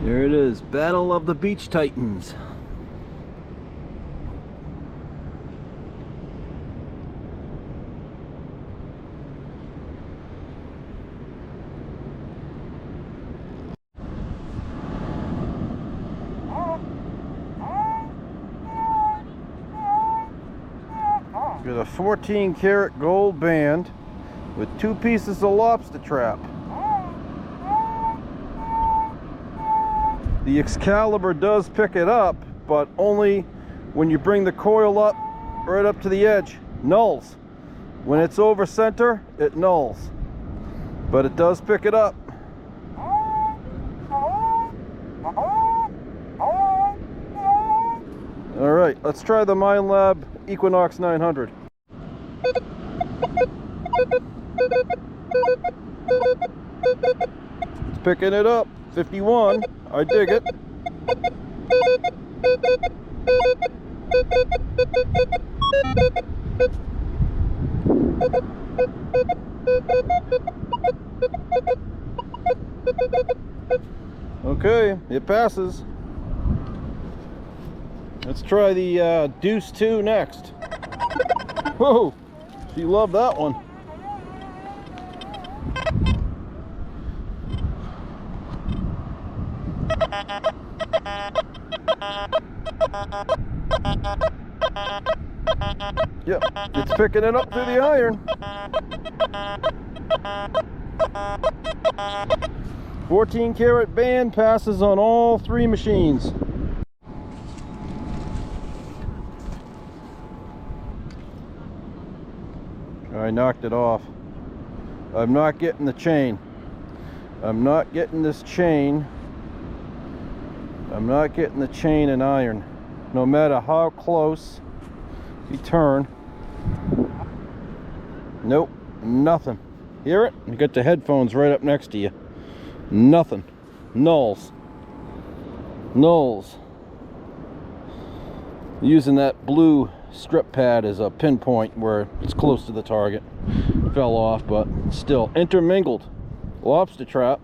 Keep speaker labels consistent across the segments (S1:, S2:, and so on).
S1: There it is, Battle of the Beach Titans. Got a 14 karat gold band with 2 pieces of lobster trap. The Excalibur does pick it up, but only when you bring the coil up right up to the edge. Nulls. When it's over center, it nulls. But it does pick it up. Alright, let's try the Minelab Equinox 900. It's picking it up. 51. I dig it. Okay, it passes. Let's try the Deus 2 next. Whoa, you love that one. Yep, it's picking it up through the iron. 14 karat band passes on all 3 machines. I knocked it off. I'm not getting the chain. I'm not getting this chain. I'm not getting the chain and iron. No matter how close you turn. Nope, nothing. Hear it? You got the headphones right up next to you. Nothing. Nulls. Nulls. Using that blue strip pad as a pinpoint where it's close to the target. Fell off, but still intermingled. Lobster trap.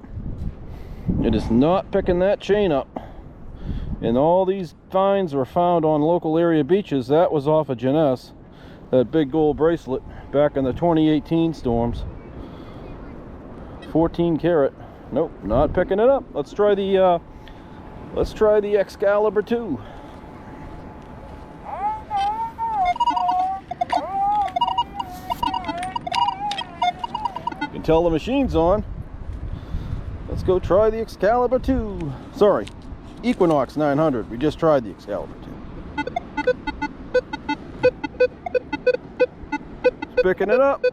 S1: It is not picking that chain up. And all these finds were found on local area beaches. That was off of Jeunesse, that big gold bracelet back in the 2018 storms. 14 karat. Nope, not picking it up. Let's try the Excalibur 2. You can tell the machine's on. Let's go try the Excalibur 2. Sorry, Equinox 900. We just tried the Excalibur 2. It's picking it up.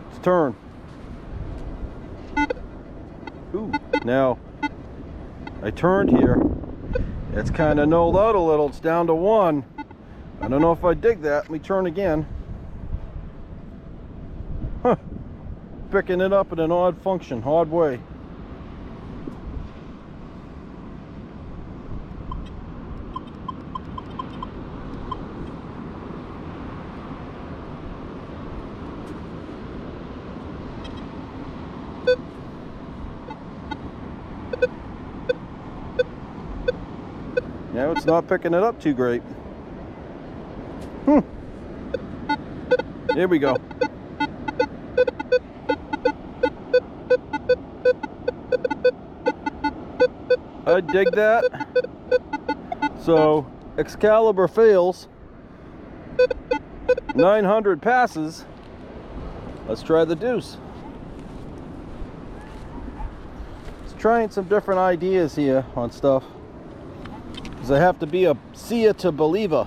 S1: Let's turn. Ooh, now I turned here. It's kind of nulled out a little. It's down to 1. I don't know if I dig that. Let me turn again. Huh. Picking it up in an odd function, odd way. Now it's not picking it up too great. Here we go. I dig that. So Excalibur fails. 900 passes. Let's try the Deus. Let's trying some different ideas here on stuff, because I have to be a seer to believer.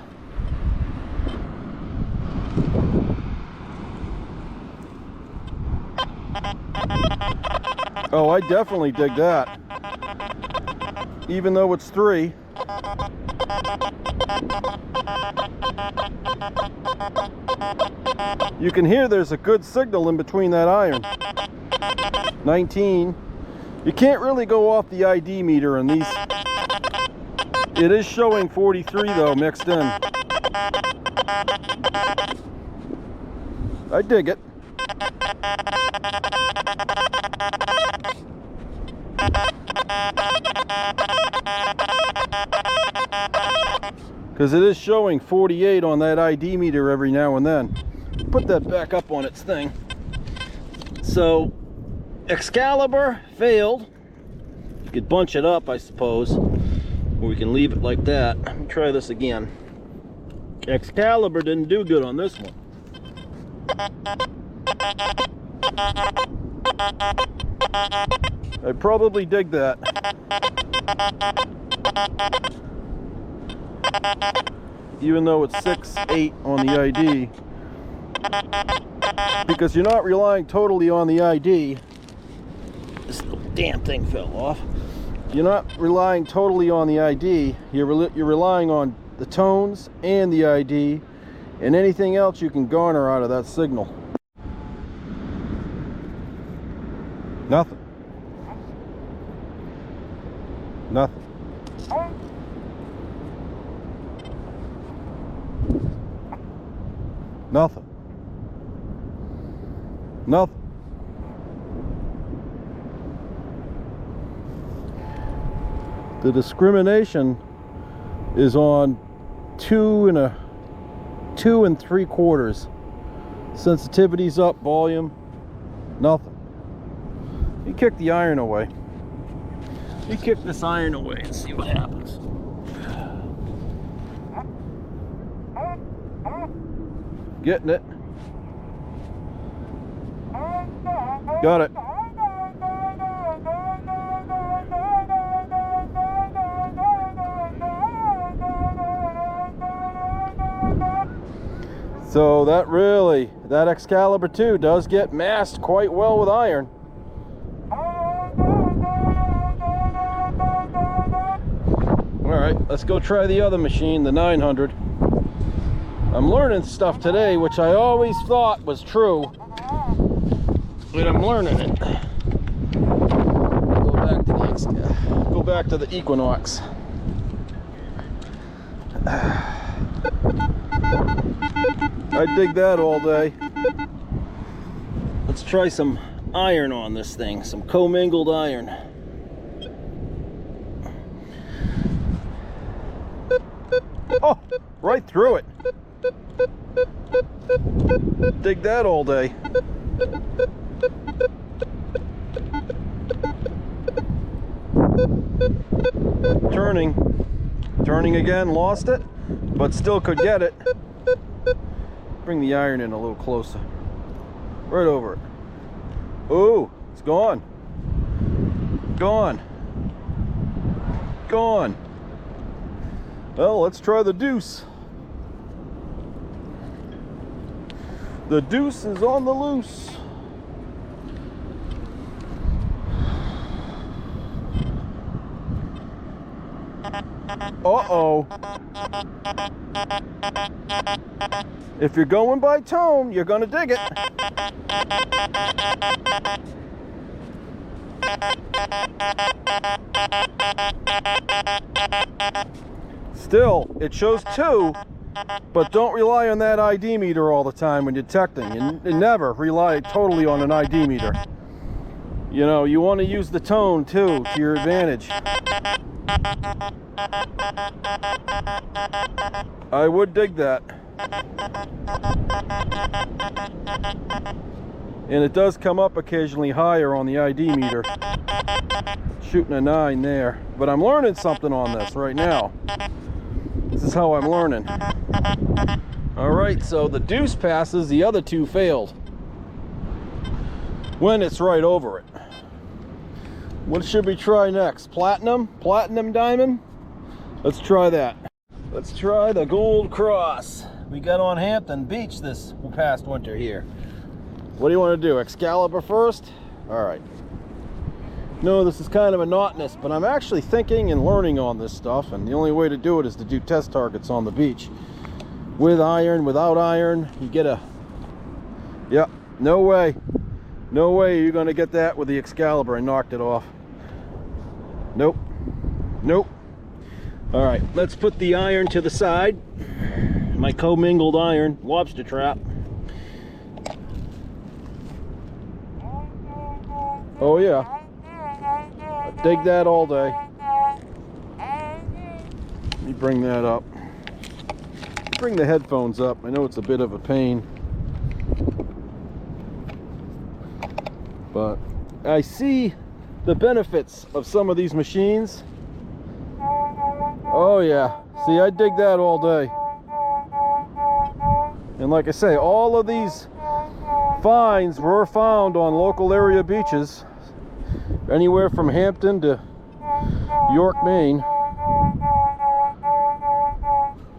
S1: Oh, I definitely dig that. Even though it's 3. You can hear there's a good signal in between that iron. 19. You can't really go off the ID meter in these. It is showing 43 though, mixed in. I dig it. because it is showing 48 on that ID meter every now and then. Put that back up on its thing. So Excalibur failed. You could bunch it up, I suppose, or we can leave it like that. Let me try this again. Excalibur didn't do good on this one. I'd probably dig that. Even though it's 6.8 on the ID. Because you're not relying totally on the ID. This little damn thing fell off. You're not relying totally on the ID. You're relying on the tones and the ID and anything else you can garner out of that signal. Nothing. Nothing. Nothing. Nothing. The discrimination is on 2 3/4. Sensitivity's up, volume, nothing. You kick the iron away. You kick this iron away and see what happens. Getting it. Got it. So that Excalibur 2 does get masked quite well with iron. Alright, let's go try the other machine, the 900. I'm learning stuff today, which I always thought was true, but I'm learning it. Go back to the Equinox. I dig that all day. Let's try some iron on this thing, some commingled iron. Oh, right through it. Dig that all day. Turning again, lost it, but still could get it. Bring the iron in a little closer. Right over it. Oh, it's gone. Gone. Gone. Well, let's try the Deus. The Deus is on the loose. Uh-oh. If you're going by tone, you're gonna dig it. Still, it shows 2, but don't rely on that ID meter all the time when detecting. And never rely totally on an ID meter. You know, you want to use the tone too to your advantage. I would dig that. And it does come up occasionally higher on the ID meter. Shooting a 9 there. But I'm learning something on this right now. This is how I'm learning. Alright, so the Deus passes, the other 2 failed. When it's right over it. What should we try next? Platinum? Platinum diamond? Let's try that. Let's try the gold cross. We got on Hampton Beach this past winter here. What do you want to do? Excalibur first? Alright. No, this is kind of monotonous, but I'm actually thinking and learning on this stuff, and the only way to do it is to do test targets on the beach. With iron, without iron, you get a... Yep, no way. No way you're going to get that with the Excalibur. I knocked it off. Nope. Nope. Alright, let's put the iron to the side. My commingled iron, lobster trap. Oh yeah. Dig that all day. Let me bring that up. bring the headphones up. I know it's a bit of a pain, but I see the benefits of some of these machines. Oh yeah, see, I dig that all day. And like I say, all of these finds were found on local area beaches, anywhere from Hampton to York, Maine.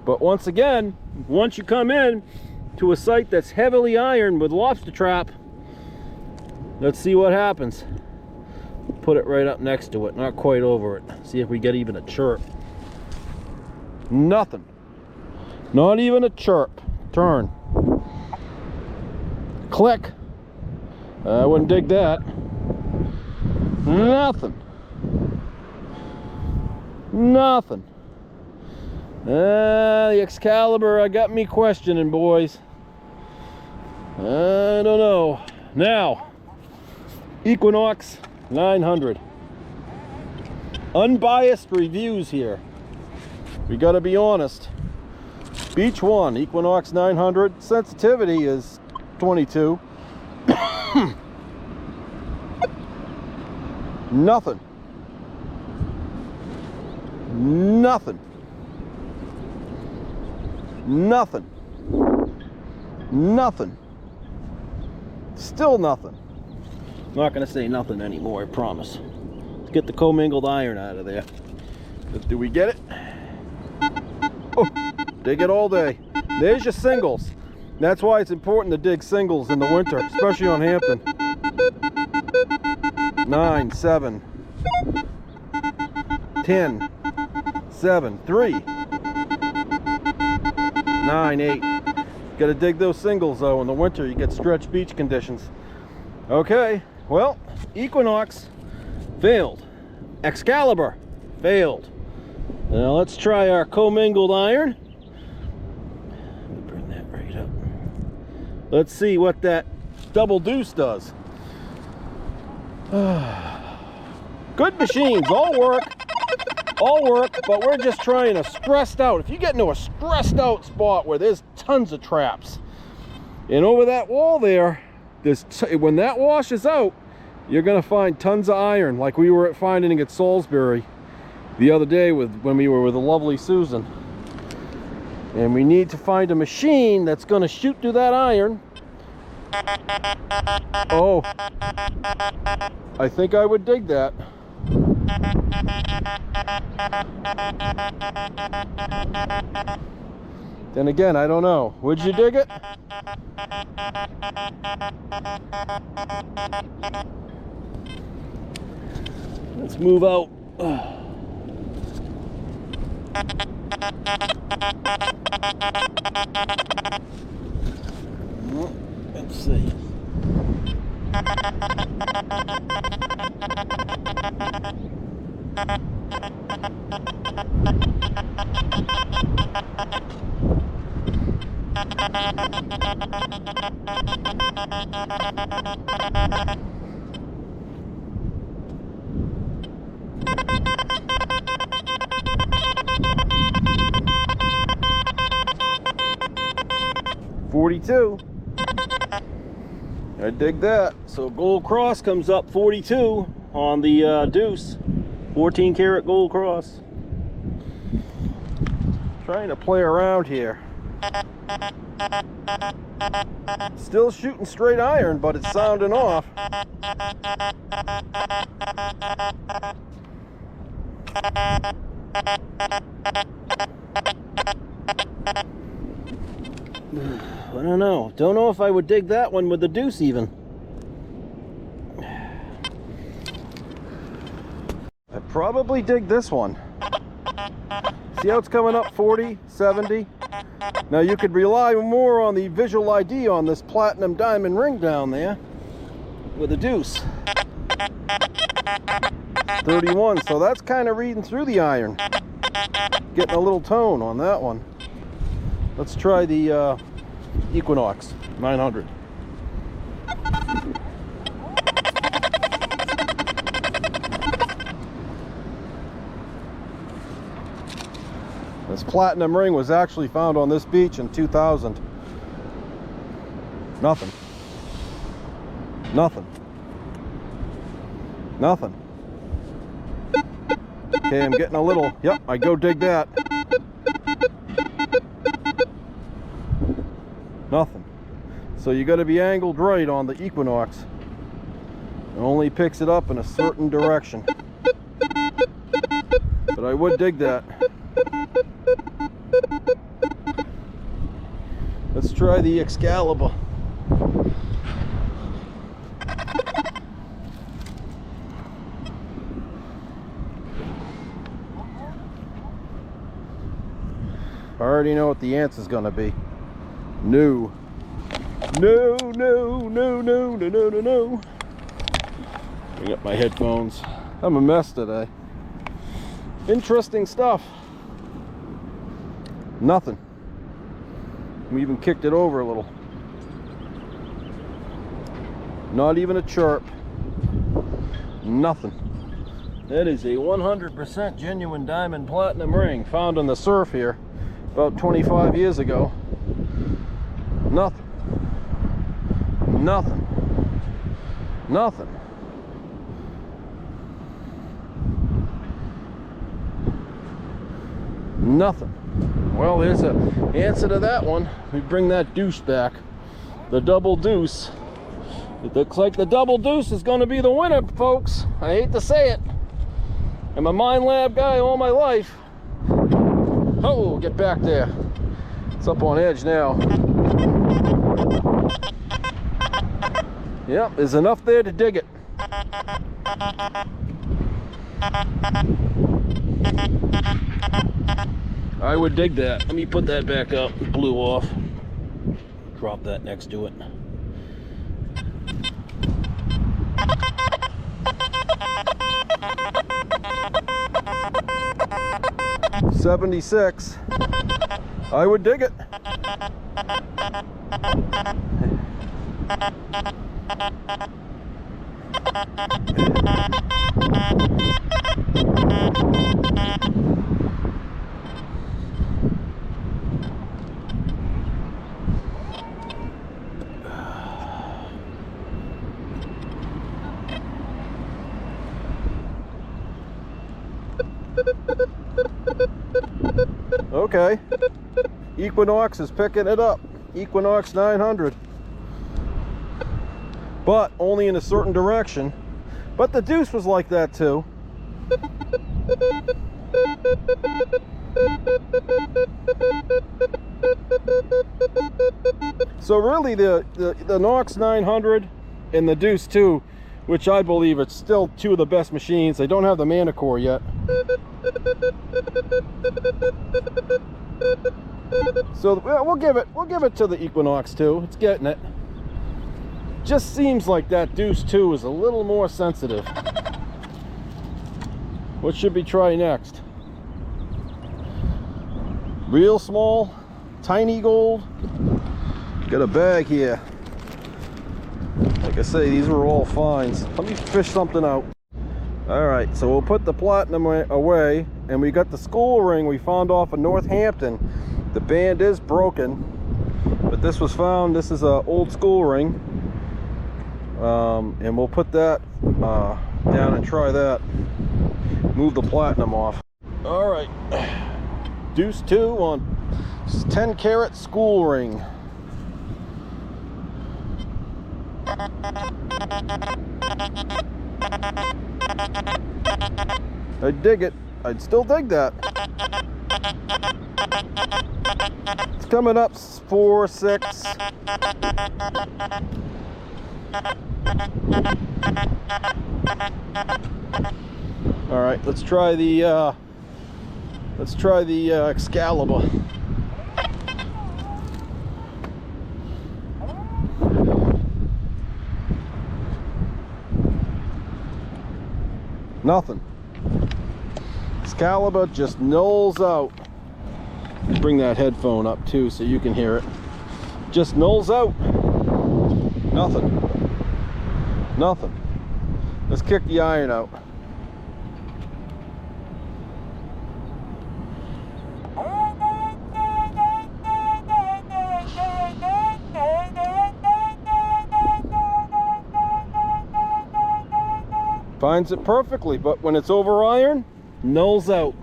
S1: But once again, once you come in to a site that's heavily ironed with lobster trap, let's see what happens. Put it right up next to it, not quite over it. See if we get even a chirp. Nothing. Not even a chirp. Turn. Click. I wouldn't dig that. Nothing. Nothing. The Excalibur got me questioning, boys. I don't know. Now, Equinox 900. Unbiased reviews here. We gotta be honest. Beach 1, Equinox 900. Sensitivity is 22. Nothing. Nothing. Nothing. Nothing. Still nothing. I'm not gonna say nothing anymore, I promise. Let's get the commingled iron out of there. Do we get it? Oh, dig it all day. There's your singles. That's why it's important to dig singles in the winter, especially on Hampton. 9, 7, 10, 7, 3, 9, 8. Gotta dig those singles though. In the winter you get stretched beach conditions. Okay, well, Equinox failed. Excalibur failed. Now let's try our commingled iron. Let me bring that right up. Let's see what that double Deus does. Good machines, all work, but we're just trying a stressed out. If you get into a stressed out spot where there's tons of traps, and over that wall there, when that washes out, you're gonna find tons of iron, like we were finding at Salisbury the other day when we were with the lovely Susan. And we need to find a machine that's gonna shoot through that iron. Oh, I think I would dig that. Then again, I don't know. Would you dig it? Let's move out. Let's see. $42. I dig that. So gold cross comes up 42 on the Deus. 14 karat gold cross. Trying to play around here. Still shooting straight iron, but it's sounding off. I don't know. Don't know if I would dig that one with the Deus even. I'd probably dig this one. See how it's coming up 40, 70? Now you could rely more on the visual ID on this platinum diamond ring down there with the Deus. 31, so that's kind of reading through the iron. Getting a little tone on that one. Let's try the Equinox 900. This platinum ring was actually found on this beach in 2000. Nothing. Nothing. Nothing. Okay, I'm getting a little, yep, I go dig that. Nothing. So you got to be angled right on the Equinox. It only picks it up in a certain direction. But I would dig that. Let's try the Excalibur. I already know what the answer's gonna be. No. No, no, no, no, no, no, no, no. Bring up my headphones. I'm a mess today. Interesting stuff. Nothing. We even kicked it over a little. Not even a chirp. Nothing. That is a 100% genuine diamond platinum ring found on the surf here about 25 years ago. Nothing. Nothing. Nothing. Nothing. Well, there's an answer to that one. We bring that deuce back. The double deuce. It looks like the double deuce is going to be the winner, folks. I hate to say it. I'm a Minelab guy all my life. Oh, get back there. It's up on edge now. Yep, there's enough there to dig it. I would dig that. Let me put that back up. It blew off. Drop that next to it. $76. I would dig it. Okay, Equinox is picking it up. Equinox 900, but only in a certain direction. But the deuce was like that too. So really the Nox 900 and the Deuce 2, which I believe it's still two of the best machines. They don't have the Manicore yet. So we'll give it to the Equinox 2. It's getting it. Just seems like that Deuce 2 is a little more sensitive. What should we try next? Real small, tiny gold. Got a bag here. Like I say, these are all finds. Let me fish something out. Alright, so we'll put the platinum away, and we got the school ring we found off of Northampton. The band is broken, but this was found. This is an old school ring, and we'll put that down and try that. Move the platinum off. Alright, Deuce 2 on 10 karat school ring. I'd dig it. I'd still dig that. It's coming up 4.6. All right, let's try the Excalibur. Nothing. Excalibur just nulls out. Bring that headphone up too so you can hear it. Just nulls out. Nothing. Nothing. Let's kick the iron out. Finds it perfectly, but when it's over iron, nulls out.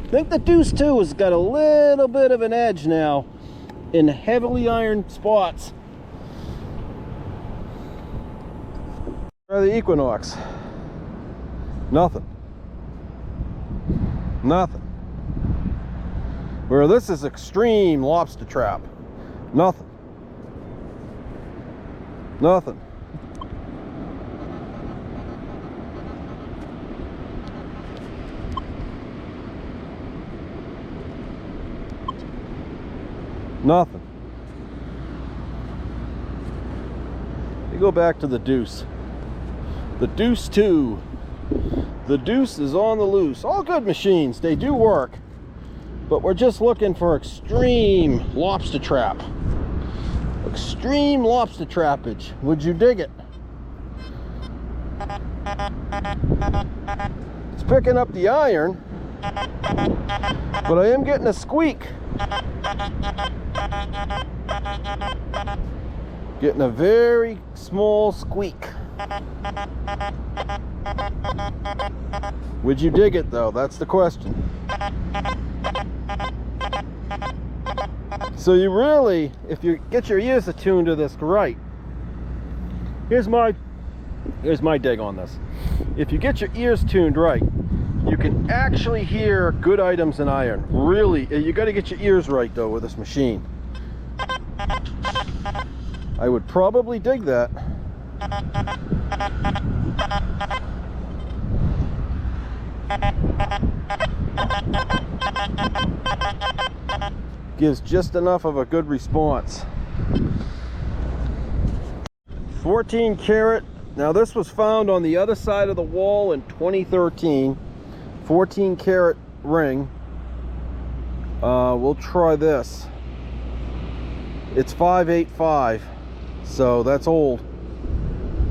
S1: I think the Deuce 2 has got a little bit of an edge now in heavily ironed spots. Try the Equinox. Nothing. Nothing. Where this is extreme lobster trap. Nothing. Nothing. Nothing. You go back to the Deuce. The Deuce 2. The Deuce is on the loose. All good machines, they do work. But we're just looking for extreme lobster trap. Extreme lobster trappage. Would you dig it? It's picking up the iron, but I am getting a squeak. Getting a very small squeak. Would you dig it though? That's the question. So you really, if you get your ears attuned to this right, here's my dig on this. If you get your ears tuned right, you can actually hear good items in iron. Really, you got to get your ears right though with this machine. I would probably dig that. Gives just enough of a good response. 14 karat. Now this was found on the other side of the wall in 2013. 14 karat ring. We'll try this. It's 585, so that's old.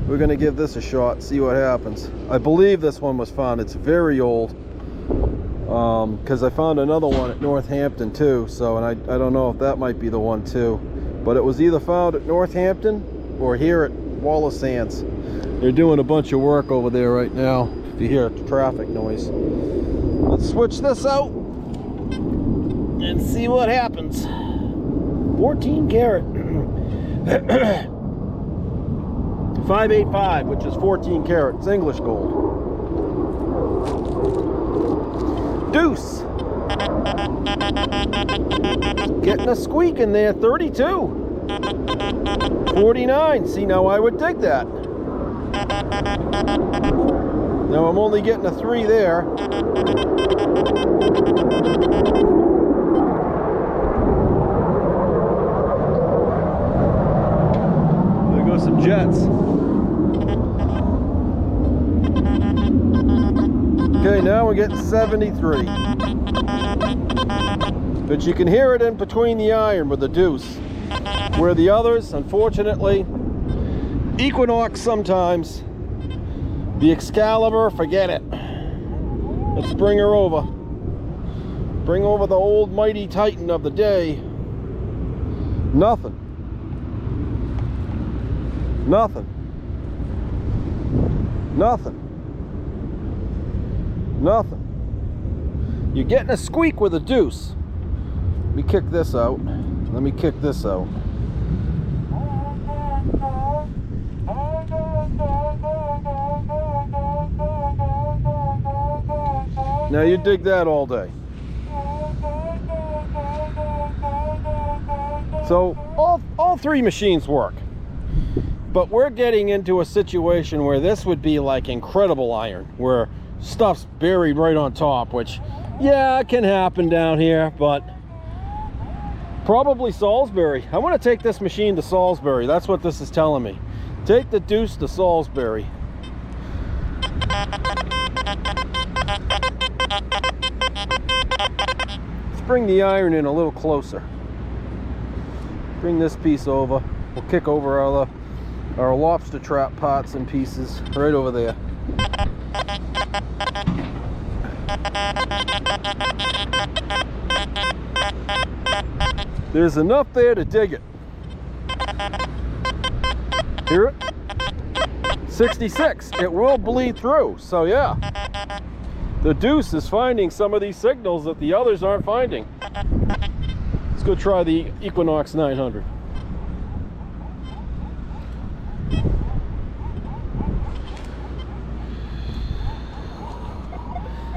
S1: We're gonna give this a shot, see what happens. I believe this one was found. It's very old. Because I found another one at Northampton too, so, and I don't know if that might be the one too, but it was either found at Northampton or here at Wallace Sands. They're doing a bunch of work over there right now, if you hear traffic noise. Let's switch this out and see what happens. 14 karat 585, which is 14 karat. It's English gold. Deuce. Getting a squeak in there. 32. 49. See, now I would dig that. Now I'm only getting a 3 there. There goes some jets. Okay, now we're getting 73. But you can hear it in between the iron with the Deuce. Where the others, unfortunately, Equinox sometimes, the Excalibur, forget it. Let's bring her over. Bring over the old mighty Titan of the day. Nothing. Nothing. Nothing. Nothing. You're getting a squeak with a Deuce. Let me kick this out. Let me kick this out. Now you dig that all day. So all 3 machines work. But we're getting into a situation where this would be like incredible iron, where stuff's buried right on top, which, yeah, it can happen down here, but probably Salisbury. I want to take this machine to Salisbury. That's what this is telling me. Take the Deuce to Salisbury. Let's bring the iron in a little closer. Bring this piece over. We'll kick over our lobster trap pots and pieces right over there. There's enough there to dig it. Hear it? 66. It will bleed through. So yeah, the Deus is finding some of these signals that the others aren't finding. Let's go try the Equinox 900.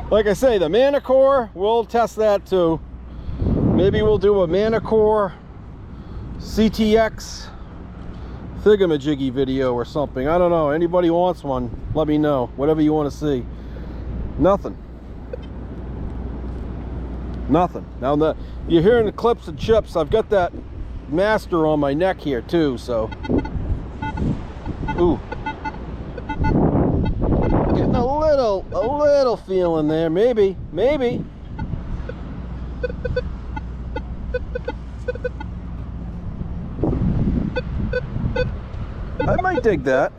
S1: Like I say, the Manicore, we'll test that too. Maybe we'll do a Manicore CTX thingamajiggy video or something. I don't know. Anybody wants one, let me know. Whatever you want to see. Nothing. Nothing. Now you're hearing the clips and chips. I've got that master on my neck here too, so. Ooh. Getting a little feeling there. Maybe. I might dig that.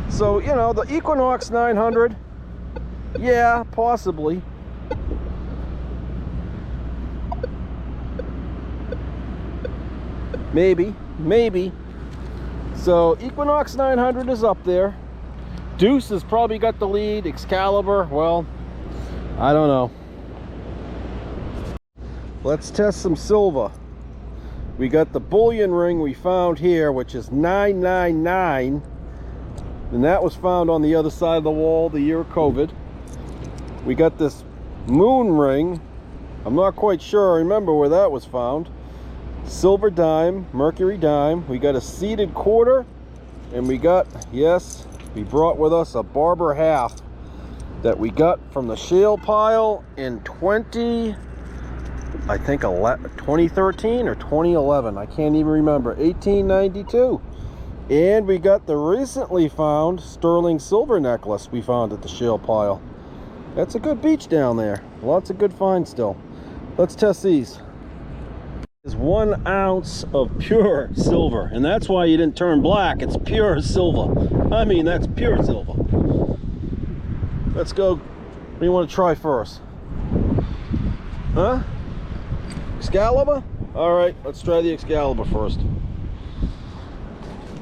S1: So, you know, the Equinox 900, yeah, possibly. Maybe. So, Equinox 900 is up there. Deus has probably got the lead. Excalibur, well, I don't know. Let's test some silver. We got the bullion ring we found here, which is 999, and that was found on the other side of the wall the year of COVID. We got this moon ring. I'm not quite sure I remember where that was found. Silver dime, mercury dime. We got a seeded quarter, and we got, yes, we brought with us a barber half that we got from the shale pile in 2013 or 2011. I can't even remember. 1892. And we got the recently found sterling silver necklace we found at the shale pile. That's a good beach down there. Lots of good finds still. Let's test these. Is 1 ounce of pure silver, and that's why you didn't turn black. It's pure silver. I mean, that's pure silver. Let's go. What do you want to try first? Huh? Excalibur? All right, let's try the Excalibur first.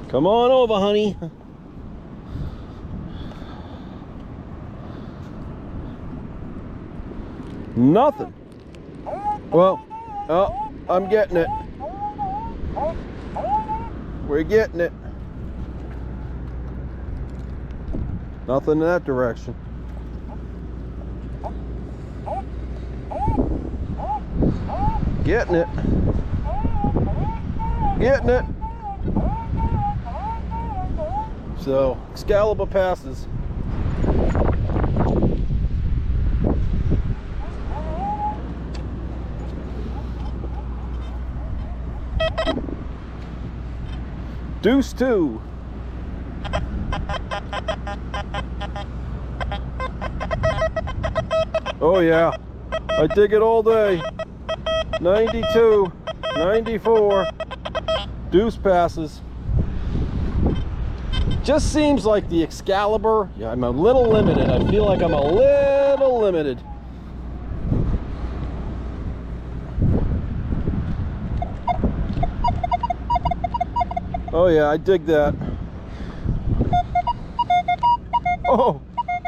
S1: Come on over, honey. Nothing. Well, oh, I'm getting it. We're getting it. Nothing in that direction. Getting it. Getting it. So, Excalibur passes. Deus 2. Oh yeah, I dig it all day. 92, 94, Deus passes. Just seems like the Excalibur, yeah, I'm a little limited. I feel like I'm a little limited. Oh yeah, I dig that. Oh,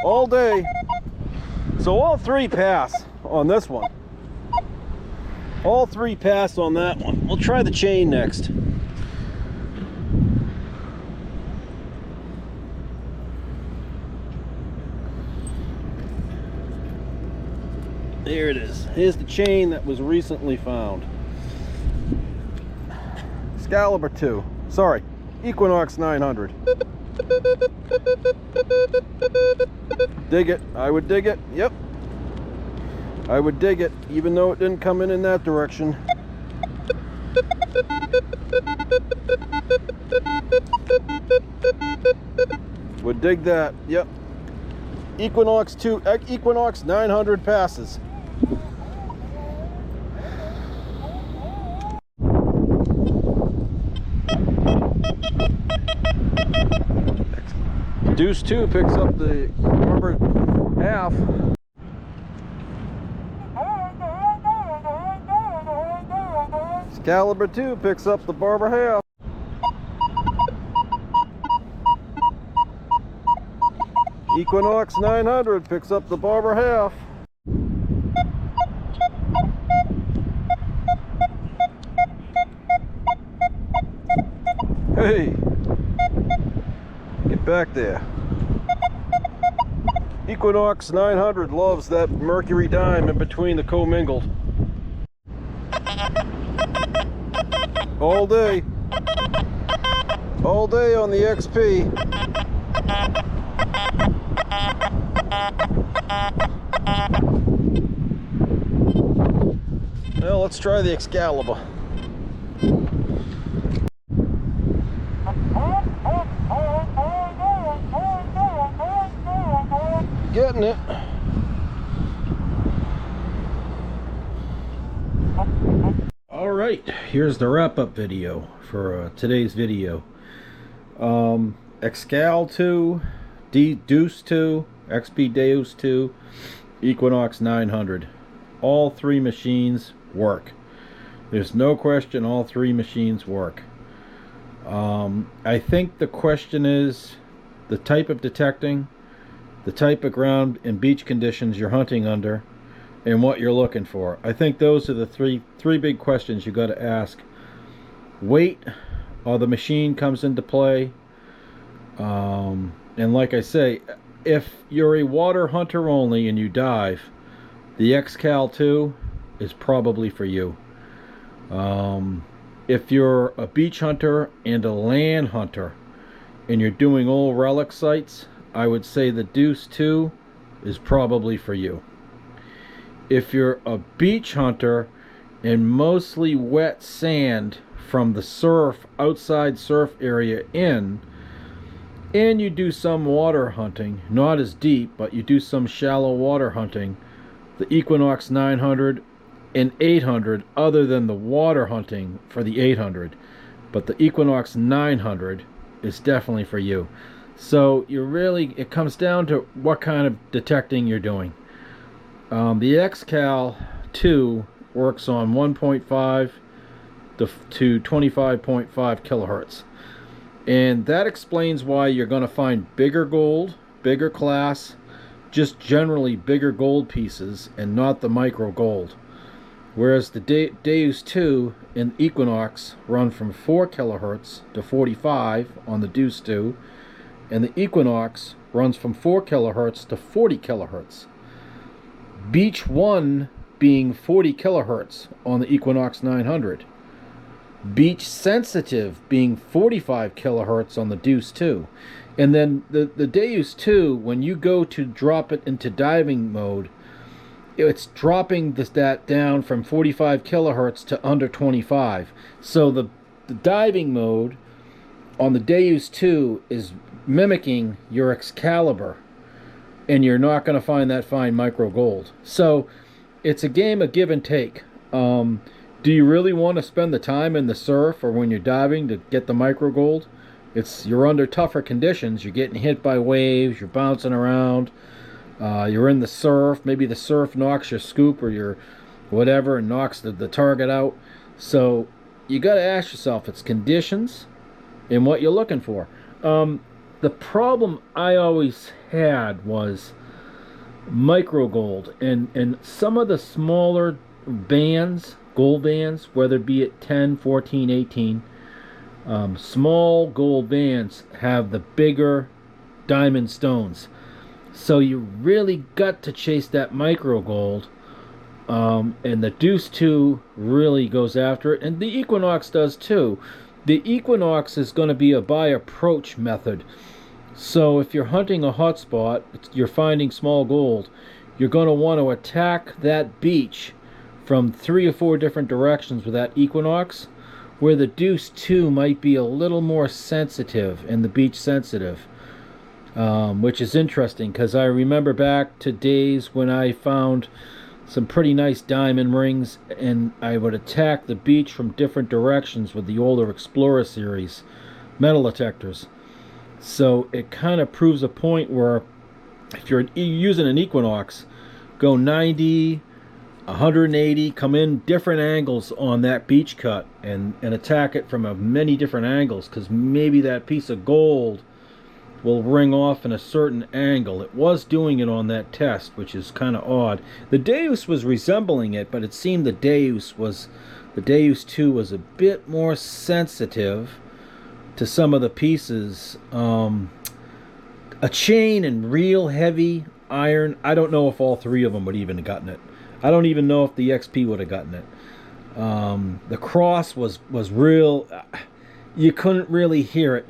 S1: all day. So all three pass on this one. All three pass on that one. We'll try the chain next. There it is. Here's the chain that was recently found. Excalibur 2. Sorry, Equinox 900. Dig it. I would dig it. Yep. I would dig it, even though it didn't come in that direction. Would dig that. Yep. Equinox 2, Equinox 900 passes. Deus 2 picks up the barber half. Excalibur 2 picks up the barber half. Equinox 900 picks up the barber half. Hey, get back there. Equinox 900 loves that mercury dime in between the commingled. All day. All day on the XP. Well, let's try the Excalibur. Getting it. All right, here's the wrap-up video for today's video. Excal 2, Deus 2, XP Deus 2, Equinox 900. All three machines work. There's no question all three machines work. I think the question is the type of detecting, the type of ground and beach conditions you're hunting under, and what you're looking for. I think those are the three big questions you got to ask. Weight of the machine comes into play. And like I say, if you're a water hunter only and you dive, the Excal 2 is probably for you. If you're a beach hunter and a land hunter and you're doing old relic sites, I would say the Deus 2 is probably for you. If you're a beach hunter and mostly wet sand from the surf, outside surf area in, and you do some water hunting, not as deep, but you do some shallow water hunting, the Equinox 900 and 800, other than the water hunting for the 800, but the Equinox 900 is definitely for you. So it comes down to what kind of detecting you're doing. The Excal 2 works on 1.5 to 25.5 kilohertz. And that explains why you're going to find bigger gold, bigger class, just generally bigger gold pieces and not the micro gold. Whereas the Deus 2 and Equinox run from 4 kilohertz to 45 on the Deus 2, and the Equinox runs from 4 kilohertz to 40 kilohertz. Beach 1 being 40 kilohertz on the Equinox 900. Beach sensitive being 45 kilohertz on the Deus 2. And then the Deus 2, when you go to drop it into diving mode, it's dropping that down from 45 kilohertz to under 25. So the diving mode on the Deus 2 is mimicking your Excalibur, and you're not going to find that fine micro gold. So it's a game of give and take. Do you really want to spend the time in the surf or when you're diving to get the micro gold? You're under tougher conditions. You're getting hit by waves. You're bouncing around. You're in the surf. Maybe the surf knocks your scoop or your whatever and knocks the target out. So you got to ask yourself, it's conditions and what you're looking for. The problem I always had was micro gold, and some of the smaller bands, gold bands, whether it be at 10, 14, 18, small gold bands have the bigger diamond stones. So you really got to chase that micro gold, and the Deus 2 really goes after it, and the Equinox does too. The Equinox is going to be a by approach method. So if you're hunting a hot spot, you're finding small gold, you're going to want to attack that beach from 3 or 4 different directions with that Equinox, where the Deus 2 might be a little more sensitive and the beach sensitive, which is interesting because I remember back to days when I found some pretty nice diamond rings and I would attack the beach from different directions with the older Explorer series metal detectors. So it kind of proves a point where if you're using an Equinox, go 90, 180, come in different angles on that beach cut and attack it from many different angles, because maybe that piece of gold will ring off in a certain angle. It was doing it on that test, which is kind of odd. The Deus was resembling it, but it seemed the Deus 2 was a bit more sensitive to some of the pieces. A chain and real heavy iron. I don't know if all three of them would even have gotten it. I don't even know if the XP would have gotten it. The cross was real. You couldn't really hear it.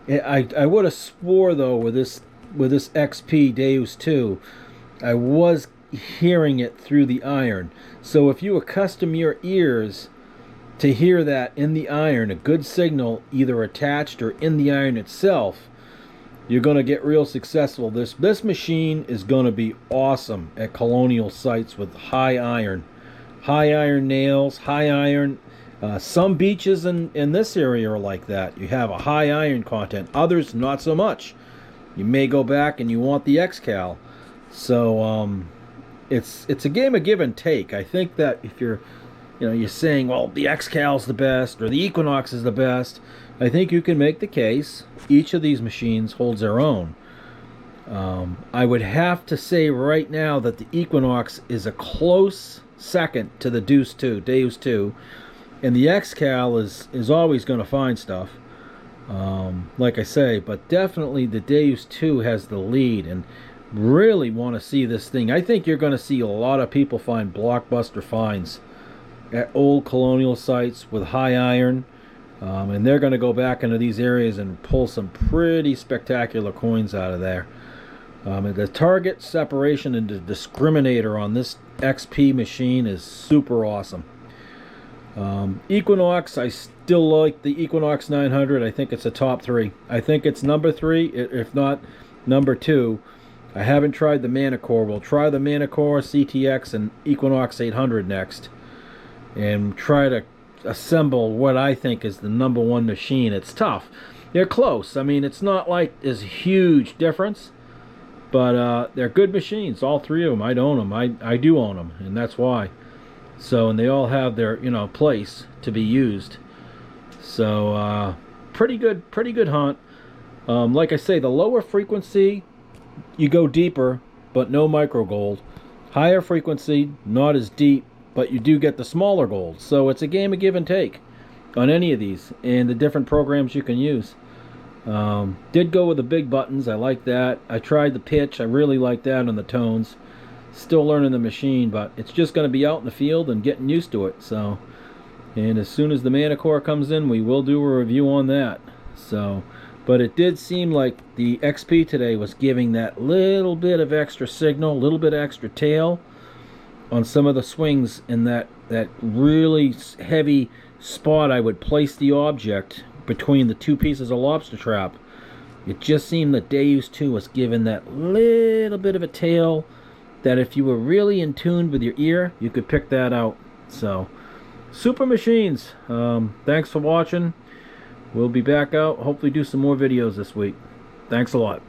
S1: I would have swore though with this XP Deus 2, I was hearing it through the iron. So if you accustom your ears to hear that in the iron, a good signal either attached or in the iron itself, you're going to get real successful. This machine is going to be awesome at colonial sites with high iron nails, high iron. Some beaches in this area are like that. You have a high iron content. Others not so much. You may go back and you want the Excal. So it's a game of give and take. I think that if you're saying, well, the Excal's the best or the Equinox is the best, I think you can make the case each of these machines holds their own. I would have to say right now that the Equinox is a close second to the Deus 2, and the Excal is always going to find stuff, like I say, but definitely the Deus 2 has the lead, and really want to see this thing. I think you're going to see a lot of people find blockbuster finds at old colonial sites with high iron, and they're going to go back into these areas and pull some pretty spectacular coins out of there. The target separation and the discriminator on this XP machine is super awesome. Equinox, I still like the Equinox 900. I think it's a top 3. I think it's number 3, if not number 2. I haven't tried the Manicore. We'll try the Manicore, CTX, and Equinox 800 next, and try to assemble what I think is the number 1 machine. It's tough. They're close. I mean, it's not like there's a huge difference, but they're good machines. All 3 of them. I own them. I do own them, and that's why. So, and they all have their place to be used. So pretty good hunt. Like I say, the lower frequency, you go deeper, but no micro gold. Higher frequency, not as deep, but you do get the smaller gold. So it's a game of give and take on any of these and the different programs you can use. Did go with the big buttons. I like that. I tried the pitch. I really like that, and the tones. Still learning the machine, but it's just going to be out in the field and getting used to it. So, and as soon as the Manicore comes in, we will do a review on that. So, but it did seem like the XP today was giving that little bit of extra signal, a little bit extra tail on some of the swings in that really heavy spot I would place the object between the 2 pieces of lobster trap. It just seemed that Deus 2 was giving that little bit of a tail that if you were really in tune with your ear, you could pick that out. So, super machines. Thanks for watching. We'll be back out, hopefully do some more videos this week. Thanks a lot.